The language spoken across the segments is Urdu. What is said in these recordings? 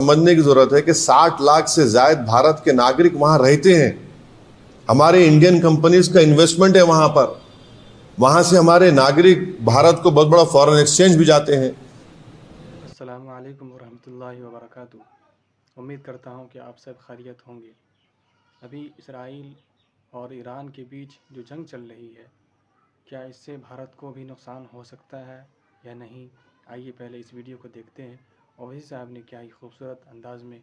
سمجھنے کی ضرورت ہے کہ 60 لاکھ سے زائد بھارت کے ناگرک وہاں رہتے ہیں. ہمارے انڈین کمپنیز کا انویسٹمنٹ ہے وہاں پر. وہاں سے ہمارے ناگرک بھارت کو بہت بڑا فورن ایکسچینج بھی جاتے ہیں. السلام علیکم ورحمۃ اللہ وبرکاتہ. امید کرتا ہوں کہ آپ سب خیریت ہوں گے. ابھی اسرائیل اور ایران کے بیچ جو جنگ چل رہی ہے، کیا اس سے بھارت کو بھی نقصان ہو سکتا ہے یا نہیں؟ آئیے پہلے اس ویڈیو کو دیکھتے ہیں. اویسی صاحب نے کیا ہی خوبصورت انداز میں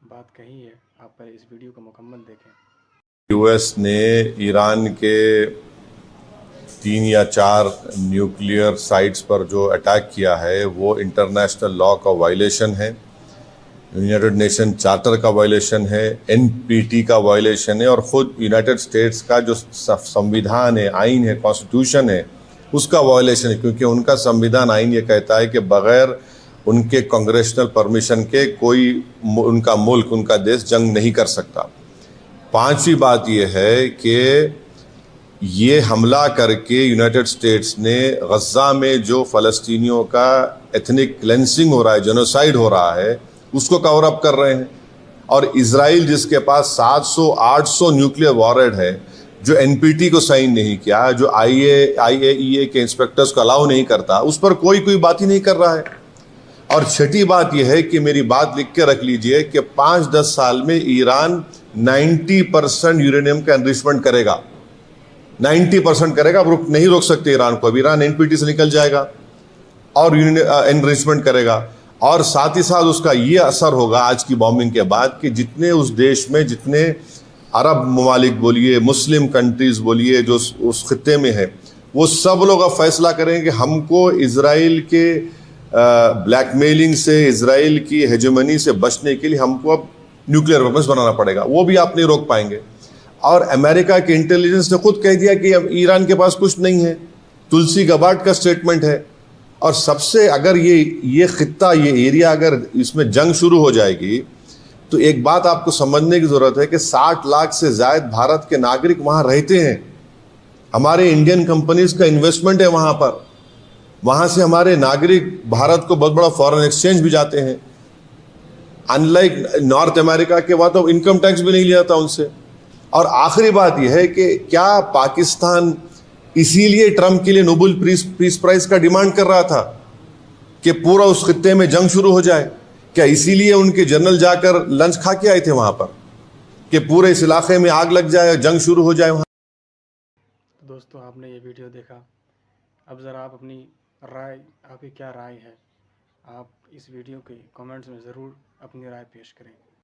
بات کہی ہے. آپ پہلے اس ویڈیو کو مکمل دیکھیں. یو ایس نے ایران کے 3 یا 4 نیوکلیئر سائٹس پر جو اٹیک کیا ہے وہ انٹرنیشنل لا کا وائلیشن ہے، یونائٹڈ نیشن چارٹر کا وائلیشن ہے، این پی ٹی کا وائلیشن ہے، اور خود یونائٹڈ اسٹیٹس کا جو سمویدھان ہے، آئین ہے، کانسٹیٹیوشن ہے، اس کا وائلیشن ہے. کیونکہ ان کا سمویدھان آئین یہ کہتا ہے کہ بغیر ان کے کانگریشنل پرمیشن کے کوئی ان کا ملک، ان کا دیش جنگ نہیں کر سکتا. 5ویں بات یہ ہے کہ یہ حملہ کر کے یونائٹڈ اسٹیٹس نے غزہ میں جو فلسطینیوں کا ایتھنک کلینسنگ ہو رہا ہے، جنوسائیڈ ہو رہا ہے، اس کو کور اپ کر رہے ہیں. اور اسرائیل جس کے پاس 700-800 نیوکلیئر وارہیڈ ہے، جو این پی ٹی کو سائن نہیں کیا، جو آئی اے ای اے کے انسپیکٹرز کو الاؤ نہیں کرتا، اس پر کوئی بات ہی نہیں کر رہا ہے. اور 6ٹھی بات یہ ہے کہ میری بات لکھ کے رکھ لیجئے کہ 5-10 سال میں ایران 90% یورینیم کا انریچمنٹ کرے گا. 90% کرے گا. اب نہیں روک سکتے ایران کو. اب ایران این پی ٹی سے نکل جائے گا اور انریچمنٹ کرے گا. اور ساتھ ہی ساتھ اس کا یہ اثر ہوگا آج کی بامبنگ کے بعد کہ جتنے اس دیش میں، جتنے عرب ممالک بولیے، مسلم کنٹریز بولیے، جو اس خطے میں ہے، وہ سب لوگ اب فیصلہ کریں کہ ہم کو اسرائیل کے بلیک میلنگ سے، اسرائیل کی ہیجمنی سے بچنے کے لیے ہم کو اب نیوکلیئر ویپنز بنانا پڑے گا. وہ بھی آپ نہیں روک پائیں گے. اور امریکہ کے انٹیلیجنس نے خود کہہ دیا کہ اب ایران کے پاس کچھ نہیں ہے. تلسی گباٹ کا سٹیٹمنٹ ہے. اور سب سے اگر یہ خطہ، یہ ایریا اگر اس میں جنگ شروع ہو جائے گی تو ایک بات آپ کو سمجھنے کی ضرورت ہے کہ 60 لاکھ سے زائد بھارت کے ناگرک وہاں رہتے ہیں. ہمارے انڈین کمپنیز کا انویسٹمنٹ ہے وہاں پر. وہاں سے ہمارے ناگرک بھارت کو بہت بڑا فورن ایکسچینج بھی جاتے ہیں. ان لائک نارتھ امریکہ کے وہاں تو انکم ٹیکس بھی نہیں لیا جاتا ان سے. اور آخری بات یہ ہے کہ کیا پاکستان اسی لیے ٹرمپ کے لیے نوبل پیس پرائز کا ڈیمانڈ کر رہا تھا کہ پورا اس خطے میں جنگ شروع ہو جائے؟ کیا اسی لیے ان کے جنرل جا کر لنچ کھا کے آئے تھے وہاں پر کہ پورے اس علاقے میں آگ لگ جائے، جنگ شروع ہو جائے وہاں؟ دوستو، آپ نے یہ ویڈیو دیکھا. اب ذرا آپ اپنی رائے، آپ کی کیا رائے ہے؟ آپ اس ویڈیو کے کامنٹس میں ضرور اپنی رائے پیش کریں.